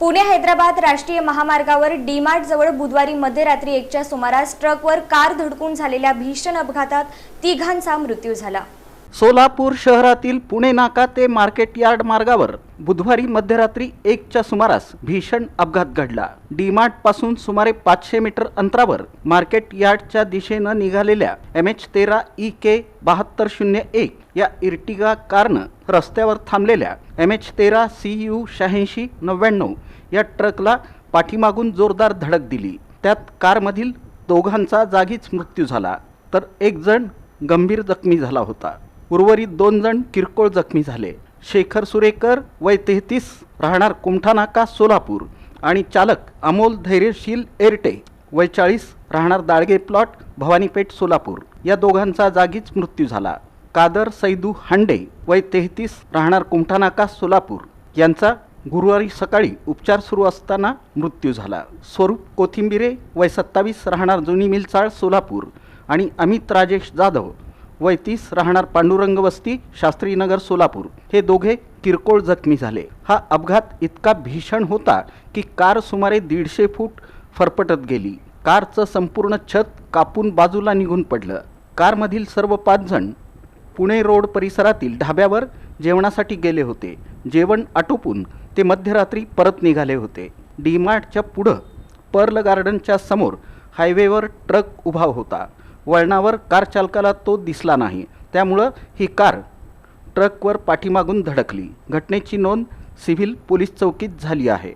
पुणे हैदराबाद राष्ट्रीय महामार्गावर डी-मार्ट जवळ बुधवारी मध्यरात्री 1च्या सुमारास ट्रकवर कार धडकून झालेल्या भीषण अपघातात तिघांचा मृत्यू झाला। सोलापूर शहरातील पुणे नाका ते मार्केट यार्ड मार्गावर बुधवारी मध्यरात्री 1च्या सुमारास भीषण अपघात घडला। डी-मार्ट पासून सुमारे 500 मीटर अंतरावर मार्केट यार्डच्या दिशेने निघालेल्या MH13 EK 7201 या इर्टिगा कारनं रस्त्यावर थांबलेल्या MH13 CU 8699 या ट्रकला पाठीमागून जोरदार धडक दिली। त्यात कारमधील दोघांचा जागीच मृत्यू झाला, तर एक जण गंभीर जखमी झाला होता। उर्वरित 2 जण किरकोळ जखमी झाले। शेखर सुरेकर वय 33 राहणार कुमठानाका सोलापूर आणि चालक अमोल धैर्यशील एरटे वय 40 राहणार दाळगे प्लॉट भवानीपेठ सोलापूर या दोघांचा जागीच मृत्यू झाला। कादर सैदू हांडे वय 33 राहणार कुमठानाका सोलापूर यांचा गुरुवारी सकाळी उपचार सुरू असताना मृत्यू झाला। स्वरूप कोथिंबिरे वय 27 राहणार जुनी मिलचाळ सोलापूर आणि अमित राजेश जाधव वय 30 राहणार पांडुरंग वस्ती शास्त्रीनगर सोलापूर हे दोघे किरकोळ जखमी झाले। हा अपघात इतका भीषण होता की कार सुमारे 150 फूट फरफटत गेली। कारचं संपूर्ण छत कापून बाजूला निघून पडलं। कारमधील सर्व 5 जण पुणे रोड परिसरातील ढाब्यावर जेवणासाठी गेले होते। जेवण आटोपून ते मध्यरात्री परत निघाले होते। डी-मार्टच्या पुढं पर्ल गार्डनच्या समोर हायवेवर ट्रक उभा होता। वळणावर कार चालकाला तो दिसला नाही, त्यामुळं ही कार ट्रकवर पाठीमागून धडकली। घटनेची नोंद सिव्हिल पोलीस चौकीत झाली आहे।